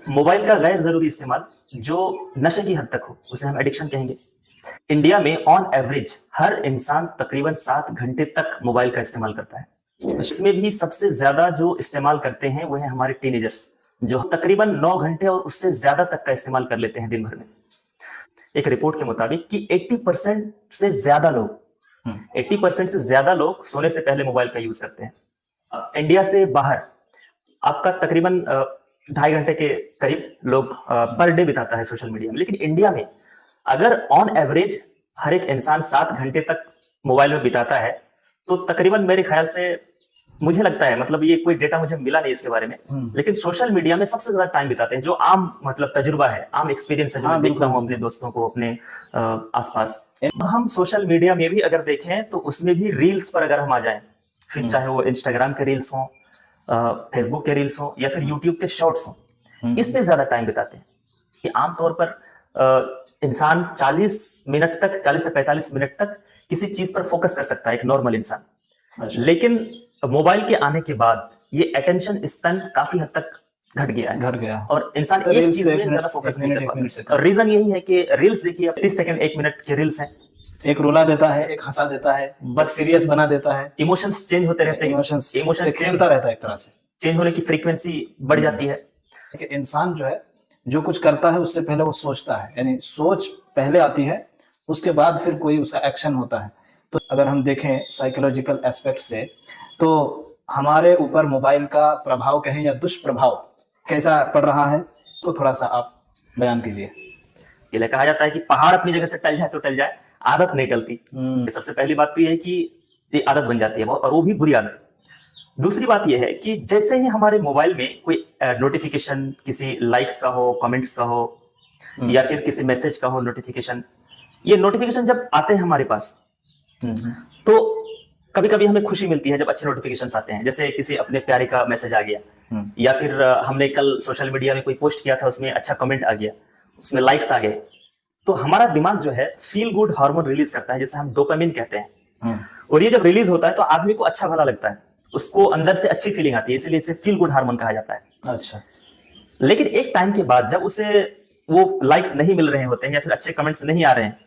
Mobile का गैर जरूरी इस्तेमाल जो नशे की हद तक हो उसे हम एडिक्शन कहेंगे। इंडिया में ऑन एवरेज हर इंसान तकरीबन 7 घंटे तक मोबाइल का इस्तेमाल करता है। इसमें भी सबसे ज्यादा जो इस्तेमाल करते हैं वो है हमारे टीनेजर्स, जो तकरीबन 9 घंटे और उससे ज्यादा तक का इस्तेमाल कर लेते हैं दिन भर में। एक रिपोर्ट के मुताबिक कि 80% से ज्यादा लोग 80% से ज्यादा लोग सोने से पहले मोबाइल का यूज करते हैं। इंडिया से बाहर आपका तकरीबन 2.5 घंटे के करीब लोग पर डे बिताता है सोशल मीडिया में। लेकिन इंडिया में अगर ऑन एवरेज हर एक इंसान 7 घंटे तक मोबाइल में बिताता है तो तकरीबन मेरे ख्याल से मुझे लगता है, मतलब ये कोई डेटा मुझे मिला नहीं इसके बारे में, लेकिन सोशल मीडिया में सबसे ज्यादा टाइम बिताते हैं। जो आम मतलब तजुर्बा है, आम एक्सपीरियंस है जो मैं देखता हूँ अपने दोस्तों को, अपने आसपास। हम सोशल मीडिया में भी अगर देखें तो उसमें भी रील्स पर अगर हम आ जाएं, फिर चाहे वो इंस्टाग्राम के रील्स हों, फेसबुक के रील्स हों या फिर यूट्यूब के शॉर्ट्स हों, इस पे ज्यादा टाइम बिताते हैं। कि आमतौर पर इंसान 40 मिनट तक, 40 से 45 मिनट तक किसी चीज पर फोकस कर सकता है, एक नॉर्मल इंसान। लेकिन मोबाइल के आने के बाद ये अटेंशन स्पैन काफी हद तक घट गया और इंसान एक चीज में ज्यादा फोकस नहीं कर पाता। और रीजन यही है कि रील्स देखिए, 30 सेकंड 1 मिनट के रील्स हैं, एक रुला देता है, एक हंसा देता है, बस सीरियस बना देता है, इमोशंस चेंज होते रहते हैं, इमोशंस खेलता रहता है, एक तरह से चेंज होने की फ्रीक्वेंसी बढ़ जाती है। इंसान जो है जो कुछ करता है उससे पहले वो सोचता है, यानी सोच पहले आती है, उसके बाद फिर कोई उसका एक्शन होता है। तो अगर हम देखें साइकोलॉजिकल एस्पेक्ट से तो हमारे ऊपर मोबाइल का प्रभाव कहें या दुष्प्रभाव कैसा पड़ रहा है, तो थोड़ा सा आप बयान कीजिए। ये कहा जाता है कि पहाड़ अपनी जगह से टल जाए तो टल जाए, आदत नहीं टलती। सबसे पहली बात तो यह है कि ये आदत बन जाती है और वो भी बुरी आदत। दूसरी बात यह है कि जैसे ही हमारे मोबाइल में कोई नोटिफिकेशन किसी लाइक्स का हो, कमेंट्स का हो या फिर किसी मैसेज का हो नोटिफिकेशन, ये नोटिफिकेशन जब आते हैं हमारे पास तो कभी कभी हमें खुशी मिलती है जब अच्छे नोटिफिकेशंस आते हैं। जैसे किसी अपने प्यारे का मैसेज आ गया या फिर हमने कल सोशल मीडिया में कोई पोस्ट किया था, उसमें अच्छा कमेंट आ गया, उसमें लाइक्स आ गए, तो हमारा दिमाग जो है फील गुड हार्मोन रिलीज करता है, जिसे हम डोपामिन कहते हैं। और ये जब रिलीज होता है तो आदमी को अच्छा भला लगता है, उसको अंदर से अच्छी फीलिंग आती है, इसलिए इसे फील गुड हार्मोन कहा जाता है। अच्छा। लेकिन एक टाइम के बाद जब उसे वो लाइक्स नहीं मिल रहे होते हैं या फिर अच्छे कमेंट्स नहीं आ रहे हैं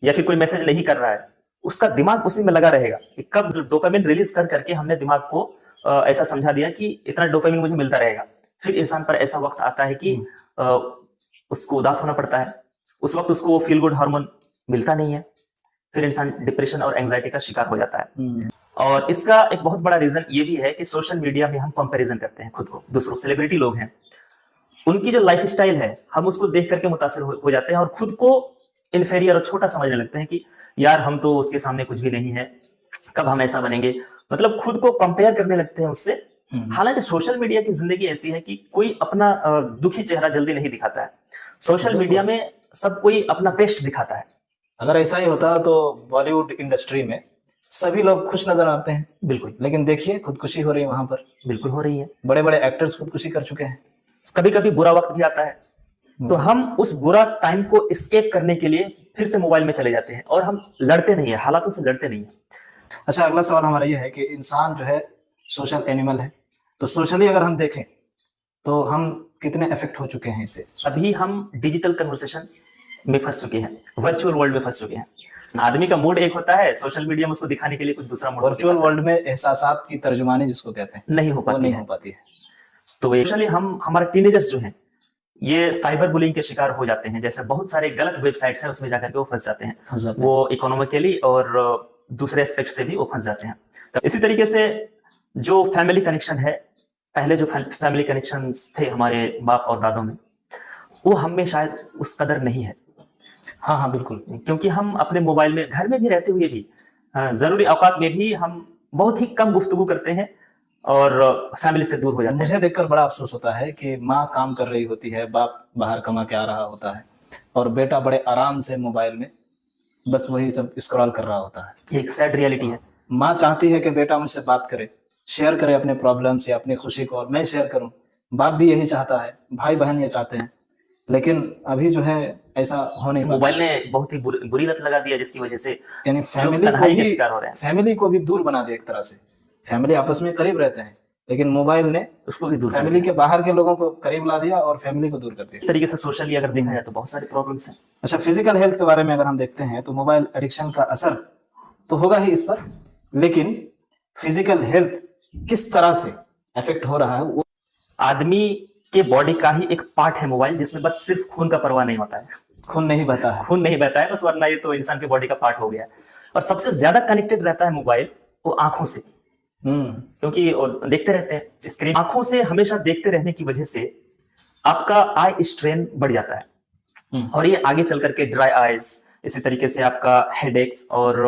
या फिर कोई मैसेज नहीं कर रहा है, उसका दिमाग उसी में लगा रहेगा कि कब डोपामिन रिलीज कर करके हमने दिमाग को ऐसा समझा दिया कि इतना डोपामिन मुझे मिलता रहेगा। फिर इंसान पर ऐसा वक्त आता है कि उसको उदास होना पड़ता है, उस वक्त उसको फील गुड हार्मोन मिलता नहीं है, फिर इंसान डिप्रेशन और एंजाइटी का शिकार हो जाता है। और इसका एक बहुत बड़ा रीजन ये भी है कि सोशल मीडिया में हम कंपैरिजन करते हैं खुद को दूसरों, सेलिब्रिटी लोग हैं, उनकी जो लाइफ स्टाइल है हम उसको देख करके मुतासिर हो जाते हैं और खुद को इन्फेरियर और छोटा समझने लगते हैं कि यार हम तो उसके सामने कुछ भी नहीं है, कब हम ऐसा बनेंगे, मतलब खुद को कंपेयर करने लगते हैं उससे। हालांकि सोशल मीडिया की जिंदगी ऐसी है कि कोई अपना दुखी चेहरा जल्दी नहीं दिखाता है। सोशल मीडिया में सब कोई अपना बेस्ट दिखाता है। अगर ऐसा ही होता तो बॉलीवुड इंडस्ट्री में सभी लोग खुश नजर आते हैं। बिल्कुल, लेकिन देखिए खुदकुशी हो रही है वहां पर। बिल्कुल हो रही है, बड़े बड़े एक्टर्स खुदकुशी कर चुके हैं। कभी कभी बुरा वक्त भी आता है तो हम उस बुरा टाइम को एस्केप करने के लिए फिर से मोबाइल में चले जाते हैं और हम लड़ते नहीं है, हालातों से लड़ते नहीं है। अच्छा, अगला सवाल हमारा यह है कि इंसान जो है सोशल एनिमल है, तो सोशली अगर हम देखें तो हम कितने इफेक्ट हो चुके हैं इससे? अभी हम डिजिटल कन्वर्सेशन में फंस चुके हैं, वर्चुअल वर्ल्ड में फंस चुके हैं। आदमी का मूड एक होता है, सोशल मीडिया में उसको दिखाने के लिए कुछ दूसरा मूड। वर्चुअल वर्ल्ड में एहसासात की तर्जुमानी जिसको कहते हैं नहीं हो पाती है। तो एक्चुअली हम हमारे टीनेजर्स जो हैं ये साइबर बुलिंग के शिकार हो जाते हैं। जैसे बहुत सारे गलत वेबसाइट्स हैं उसमें जाकर के वो फंस जाते हैं, वो इकोनॉमिकली और दूसरे एस्पेक्ट से भी वो फंस जाते हैं। तो इसी तरीके से जो फैमिली कनेक्शन है, पहले जो फैमिली कनेक्शन थे हमारे बाप और दादों में, वो हम में शायद उस कदर नहीं है। हाँ बिल्कुल, क्योंकि हम अपने मोबाइल में घर में भी रहते हुए भी जरूरी औकात में भी हम बहुत ही कम गुफ्तगू करते हैं और फैमिली से दूर हो जाते हैं। मुझे देखकर बड़ा अफसोस होता है कि माँ काम कर रही होती है, बाप बाहर कमा के आ रहा होता है और बेटा बड़े आराम से मोबाइल में बस वही सब स्क्रॉल कर रहा होता है। एक सैड रियलिटी है। माँ चाहती है कि बेटा मुझसे बात करे, शेयर करे अपने प्रॉब्लम्स या अपनी खुशी को, और मैं शेयर करूं। बाप भी यही चाहता है, भाई बहन ये चाहते हैं, लेकिन अभी जो है ऐसा हो नहीं। मोबाइल ने बहुत ही बुरी लत लगा दिया जिसकी वजह से यानी फैमिली को भी दूर बना दिया एक तरह से। फैमिली आपस में करीब रहते हैं लेकिन मोबाइल ने उसको भी दूर कर फैमिली दिया। के बाहर के लोगों को करीब ला दिया और फैमिली को दूर कर दिया। इस तरीके से सोशली अगर देखा जाए तो बहुत सारी प्रॉब्लम्स हैं। अच्छा, फिजिकल हेल्थ के बारे में अगर हम देखते हैं तो मोबाइल एडिक्शन का असर तो होगा ही इस पर, लेकिन फिजिकल हेल्थ किस तरह से इफेक्ट हो रहा है वो आदमी के बॉडी का ही एक पार्ट है मोबाइल, जिसमें बस सिर्फ खून का परवाह नहीं होता है। खून नहीं बहता है। खून नहीं बहता है बस, वरना ये तो इंसान के बॉडी का पार्ट हो गया। और सबसे ज्यादा कनेक्टेड रहता है मोबाइल वो आंखों से, क्योंकि वो देखते रहते हैं स्क्रीन। आंखों से हमेशा देखते रहने की वजह से आपका आई स्ट्रेन बढ़ जाता है और ये आगे चल करके ड्राई आईज, इसी तरीके से आपका हेडेक्स और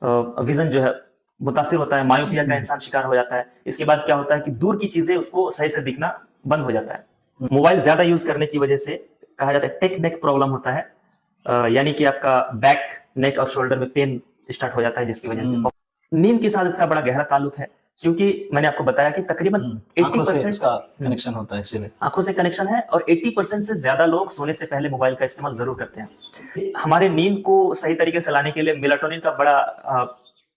विजन जो है मुतासिर होता है, मायोपिया का इंसान शिकार हो जाता है। इसके बाद क्या होता है कि दूर की चीजें उसको सही से दिखना बंद हो जाता है। मोबाइल ज्यादा यूज करने की वजह से कहा जाता है टेक नेक प्रॉब्लम होता है, यानी कि आपका बैक, नेक और शोल्डर में पेन स्टार्ट हो जाता है, जिसकी वजह से नींद के साथ इसका बड़ा गहरा ताल्लुक है। क्योंकि मैंने आपको बताया कि तकरीबन 80% का कनेक्शन होता है, इसीलिए आंखों से कनेक्शन है और 80% से ज्यादा लोग सोने से पहले मोबाइल का इस्तेमाल जरूर करते हैं। हमारे नींद को सही तरीके से लाने के लिए मेलाटोनिन का बड़ा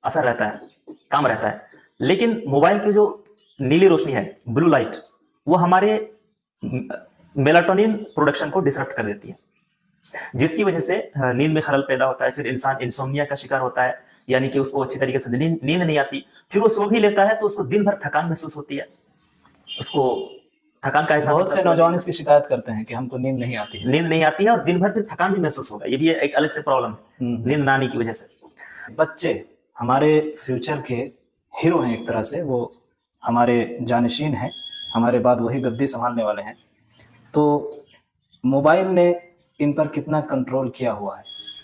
असर रहता है, काम रहता है। लेकिन मोबाइल की जो नीली रोशनी है, ब्लू लाइट, वो हमारे मेलाटोनिन प्रोडक्शन को डिसरप्ट कर देती है, जिसकी वजह से नींद में खलल पैदा होता है। फिर इंसान इंसोम्निया का शिकार होता है, यानी कि उसको अच्छी तरीके से नींद नहीं आती। फिर वो सो भी लेता है तो उसको दिन भर थकान महसूस होती है, उसको थकान का एहसास बहुत होता से है। नौजवान इसकी शिकायत करते हैं कि हमको नींद नहीं आती है। नींद नहीं आती है और दिन भर फिर थकान भी महसूस होगा, ये भी एक अलग से प्रॉब्लम है नींद ना आने की वजह से। बच्चे हमारे फ्यूचर के हीरो हैं एक तरह से, वो हमारे जानशीन हैं, हमारे बाद वही गद्दी संभालने वाले हैं। तो मोबाइल ने इन पर कितना कंट्रोल किया हुआ है?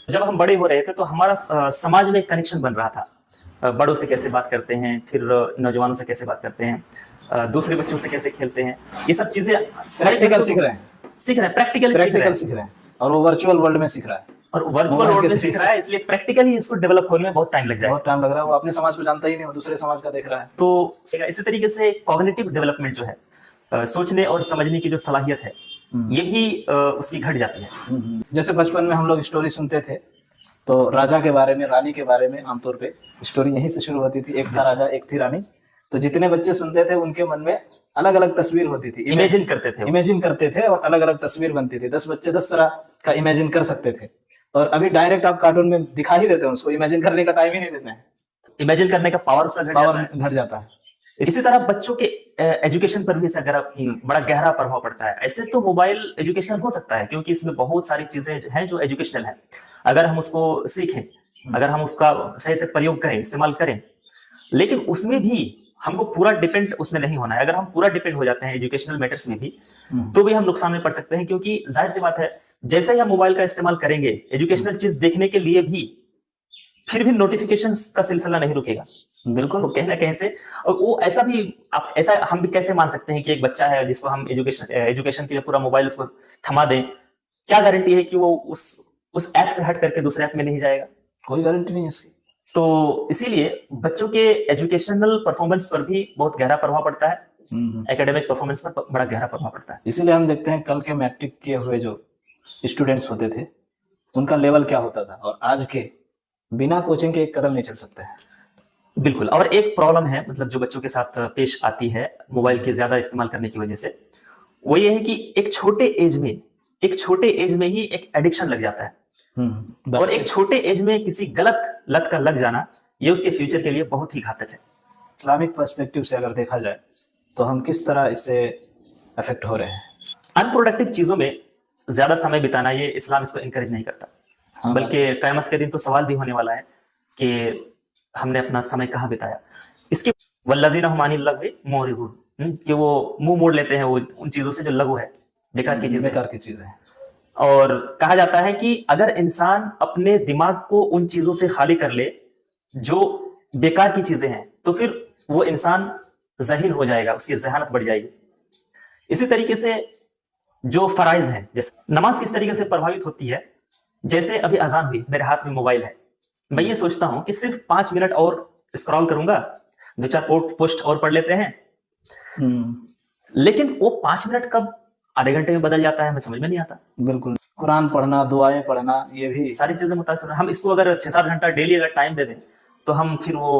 जब हम बड़े हो रहे थे तो हमारा समाज में एक कनेक्शन बन रहा था। बड़ों से कैसे बात करते हैं, फिर नौजवानों से कैसे बात करते हैं, दूसरे बच्चों से कैसे खेलते हैं, ये सब चीजें प्रैक्टिकल सीख रहे हैं, प्रैक्टिकली सीख रहे हैं और वो वर्चुअल वर्ल्ड में सीख रहा है और वर्चुअल वर्ल्ड में सीख रहा है, इसलिए प्रैक्टिकली इसको डेवलप होने में बहुत टाइम लग जाएगा। बहुत टाइम लग रहा है। वो अपने समाज को जानता ही नहीं, वो दूसरे समाज का देख रहा है। तो इसी तरीके से कॉग्निटिव डेवलपमेंट जो है, सोचने और समझने की जो सलाहियत है, ये भी उसकी घट जाती है। जैसे बचपन में हम लोग स्टोरी सुनते थे तो राजा के बारे में, रानी के बारे में आमतौर पे स्टोरी यहीं से शुरू होती थी। एक था राजा, एक थी रानी। तो जितने बच्चे सुनते थे उनके मन में अलग अलग तस्वीर होती थी, इमेजिन करते थे और अलग अलग तस्वीर बनती थी। 10 बच्चे 10 तरह का इमेजिन कर सकते थे। और अभी डायरेक्ट आप कार्टून में दिखा ही देते हैं, उसको इमेजिन करने का टाइम ही नहीं देते हैं, इमेजिन करने का पावर उसका घट जाता है। इसी तरह बच्चों के एजुकेशन पर भी इसका बड़ा गहरा प्रभाव पड़ता है। ऐसे तो मोबाइल एजुकेशनल हो सकता है, क्योंकि इसमें बहुत सारी चीजें हैं जो एजुकेशनल है। अगर हम उसको सीखें, अगर हम उसका सही से प्रयोग करें, इस्तेमाल करें, लेकिन उसमें भी हमको पूरा डिपेंड उसमें नहीं होना है। अगर हम पूरा डिपेंड हो जाते हैं एजुकेशनल मैटर्स में भी, तो भी हम नुकसान में पड़ सकते हैं। क्योंकि जाहिर सी बात है, जैसे ही हम मोबाइल का इस्तेमाल करेंगे एजुकेशनल चीज देखने के लिए भी, फिर भी नोटिफिकेशंस का सिलसिला नहीं रुकेगा। बिल्कुल, वो कहीं ना कहीं से, और वो ऐसा भी, आप ऐसा हम भी कैसे मान सकते हैं कि एक बच्चा है जिसको हम एजुकेशन के लिए पूरा मोबाइल उसको थमा दें, क्या गारंटी है कि वो उस ऐप से हट करके दूसरे ऐप में नहीं जाएगा? कोई गारंटी नहीं है इसकी। तो इसीलिए बच्चों के एजुकेशनल परफॉर्मेंस पर भी बहुत गहरा प्रभाव पड़ता है, एकेडमिक परफॉर्मेंस पर बड़ा गहरा प्रभाव पड़ता है। इसीलिए हम देखते हैं कल के मैट्रिक किए हुए जो स्टूडेंट्स होते थे उनका लेवल क्या होता था, और आज के बिना कोचिंग के एक कदम नहीं चल सकते हैं। बिल्कुल। और एक प्रॉब्लम है, मतलब जो बच्चों के साथ पेश आती है मोबाइल के ज्यादा इस्तेमाल करने की वजह से, वो ये है कि एक छोटे एज में ही एक एडिक्शन लग जाता है। और एक छोटे एज में किसी गलत लत का लग जाना, ये उसके फ्यूचर के लिए बहुत ही घातक है। इस्लामिक पर्सपेक्टिव से अगर देखा जाए तो हम किस तरह इससे अफेक्ट हो रहे हैं? अनप्रोडक्टिव चीजों में ज्यादा समय बिताना, ये इस्लाम इसको एनकरेज नहीं करता। बल्कि कयामत के दिन तो सवाल भी होने वाला है कि हमने अपना समय कहाँ बिताया। इसके वल्लज़ीना हुम अनिल लग़्वी मुअरिज़ून, कि वो मुंह मोड़ लेते हैं वो उन चीजों से जो लघु है, बेकार की चीजें हैं। और कहा जाता है कि अगर इंसान अपने दिमाग को उन चीजों से खाली कर ले जो बेकार की चीजें हैं, तो फिर वो इंसान ज़हीन हो जाएगा, उसकी ज़हानत बढ़ जाएगी। इसी तरीके से जो फराइज हैं, जैसे नमाज किस तरीके से प्रभावित होती है, जैसे अभी अजान हुई, मेरे हाथ में मोबाइल है, मैं ये सोचता हूं कि सिर्फ 5 मिनट और स्क्रॉल करूंगा, 2-4 पोस्ट और पढ़ लेते हैं, लेकिन वो 5 मिनट कब आधे घंटे में बदल जाता है, हमें समझ में नहीं आता। बिल्कुल, कुरान पढ़ना, दुआएं पढ़ना, ये भी सारी चीजें मुतासिर। हम इसको अगर 6-7 घंटा डेली अगर टाइम दे दें तो हम फिर वो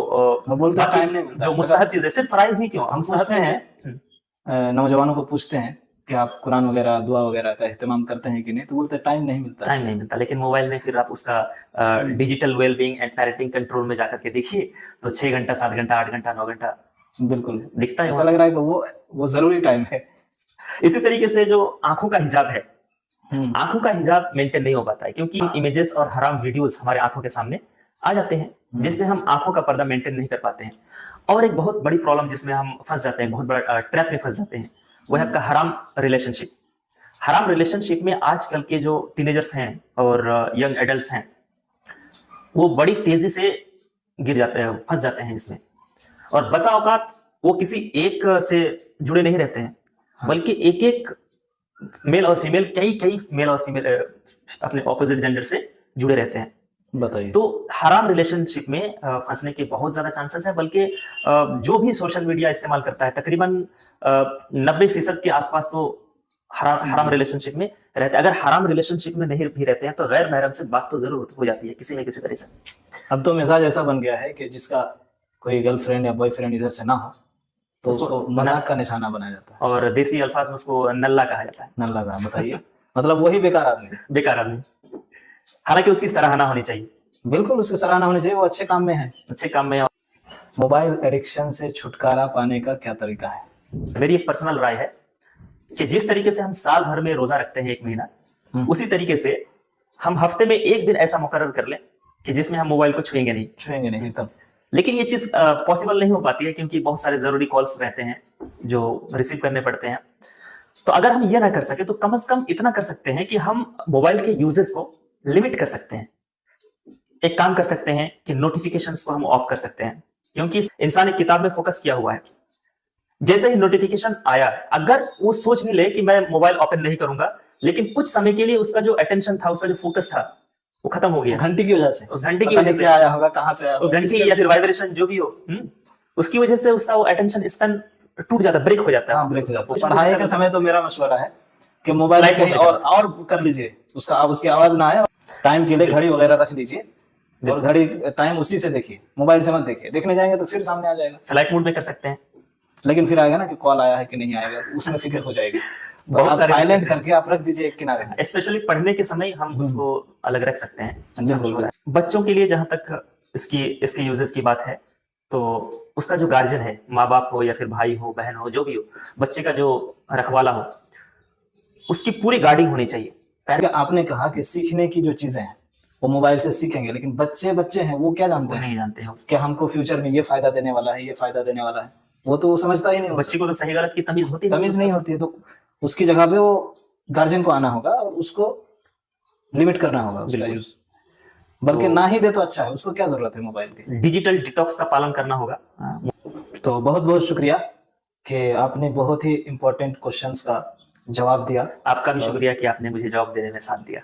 वो बोलते हैं बाकी टाइम नहीं मिलता। जो मुस्तहब चीजें सिर्फ फराइज ही क्यों हम सोचते पूछते हैं। हैं नौजवानों को पूछते हैं कि आप कुरान वगैरह दुआ वगैरह का एहतमाम करते हैं कि नहीं, तो बोलते हैं टाइम नहीं मिलता। टाइम नहीं मिलता, लेकिन मोबाइल में फिर आप उसका digital wellbeing and parenting control में जाकर के देखिए तो 6 घंटा 7 घंटा 8 घंटा 9 घंटा बिल्कुल दिखता है ऐसा वहाँ। लग रहा है कि वो जरूरी टाइम है। इसी तरीके से जो आंखों का हिजाब है, हम्म, आंखों का हिजाब मेंटेन नहीं हो पाता है क्योंकि इमेजेस और हराम वीडियोस हमारे आंखों के सामने आ जाते हैं जिससे हम आंखों का पर्दा मेंटेन नहीं कर पाते हैं। और एक बहुत बड़ी प्रॉब्लम जिसमें हम फंस जाते हैं, बहुत बड़ा ट्रैप में फंस जाते हैं, वो है आपका हराम रिलेशनशिप। हराम रिलेशनशिप में आजकल के जो टीनेजर्स हैं और यंग एडल्ट्स हैं वो बड़ी तेजी से गिर जाते हैं, फंस जाते हैं इसमें। और बसा औकात वो किसी एक से जुड़े नहीं रहते हैं, बल्कि एक एक मेल और फीमेल, कई कई मेल और फीमेल अपने ऑपोजिट जेंडर से जुड़े रहते हैं। बताइए। तो हराम रिलेशनशिप में फंसने के बहुत ज्यादा चांसेस है, बल्कि जो भी सोशल मीडिया इस्तेमाल करता है तकरीबन 90% के आसपास तो हराम रिलेशनशिप में रहते हैं। अगर हराम रिलेशनशिप में नहीं भी रहते हैं तो गैर महरम से बात तो जरूर हो जाती है किसी न किसी तरह से। अब तो मिजाज ऐसा बन गया है कि जिसका कोई गर्लफ्रेंड या बॉयफ्रेंड इधर से ना हो तो उसको मजाक का निशाना बनाया जाता है। और देसी अल्फाज में उसको नल्ला कहा जाता है, नल्ला का, बताइए। मतलब वही बेकार आदमी। बेकार आदमी। हालांकि उसकी सराहना होनी चाहिए, बिल्कुल उसकी सराहना होनी चाहिए, वो अच्छे काम में है। अच्छे काम में। मोबाइल एडिक्शन से छुटकारा पाने का क्या तरीका है? मेरी एक पर्सनल राय है कि जिस तरीके से हम साल भर में रोजा रखते हैं 1 महीना, उसी तरीके से हम हफ्ते में 1 दिन ऐसा मुकर्रर कर लें कि जिसमें हम मोबाइल को छुएंगे नहीं। तब लेकिन ये चीज पॉसिबल नहीं हो पाती है क्योंकि बहुत सारे जरूरी कॉल्स रहते हैं जो रिसीव करने पड़ते हैं। तो अगर हम ये ना कर सके तो कम से कम इतना कर सकते हैं कि हम मोबाइल के यूजेस को लिमिट कर सकते हैं। एक काम कर सकते हैं कि नोटिफिकेशंस को हम ऑफ कर सकते हैं, क्योंकि इंसान एक किताब में फोकस किया हुआ है। जैसे ही नोटिफिकेशन आया, अगर वो सोच भी ले कि मैं मोबाइल ओपन नहीं करूंगा, लेकिन कुछ समय के लिए उसका जो अटेंशन था, उसका जो फोकस था, वो खत्म हो गया। घंटी की वजह से, उस घंटे की पता वजह नहीं से क्या आया होगा, कहाँ से आया वो होगा, घंटी या फिर वाइब्रेशन जो भी हो, उसकी वजह से उसका वो अटेंशन स्पैन टूट जाता है, ब्रेक हो जाता है। हाँ, ब्रेक हो जाता है। पढ़ाई के समय तो मेरा मशवरा है कि मोबाइल Flight कहीं mode और कर लीजिए, उसकी आवाज ना आए। टाइम के लिए घड़ी वगैरह रख लीजिए और घड़ी टाइम उसी से देखिए, मोबाइल से मत देखिए। देखने जाएंगे तो फिर सामने आ जाएगा। फ्लाइट मोड में कर सकते हैं, लेकिन फिर आएगा ना कि कॉल आया है कि नहीं आएगा, उसमें फिक्र हो जाएगी। बहुत आप सारे साइलेंट करके आप रख दीजिए एक किनारे में। स्पेशली पढ़ने के समय हम उसको अलग रख सकते हैं। अच्छा बिल्कुल। मशवरा है। बच्चों के लिए जहां तक इसके यूजेस की बात है, तो उसका जो गार्जियन है, माँ बाप हो या फिर भाई हो, बहन हो, जो भी हो, बच्चे का जो रखवाला हो, उसकी पूरी गार्डिंग होनी चाहिए। आपने कहा कि सीखने की जो चीजें हैं वो मोबाइल से सीखेंगे, लेकिन बच्चे हैं, वो क्या जानते वो हैं नहीं जानते हैं, कि हमको फ्यूचर में ये फायदा देने वाला है, ये फायदा देने वाला है? वो तो समझता ही नहीं। बच्चे को तो सही गलत की तमीज होती तमीज नहीं होती है, तो उसकी जगह पे वो गार्जियन को आना होगा और उसको लिमिट करना होगा उसका यूज। बल्कि ना ही दे तो अच्छा है, उसको क्या जरूरत है मोबाइल की। डिजिटल डिटॉक्स का पालन करना होगा। तो बहुत बहुत शुक्रिया कि आपने बहुत ही इंपॉर्टेंट क्वेश्चंस का जवाब दिया। आपका भी शुक्रिया कि आपने मुझे जवाब देने में साथ दिया।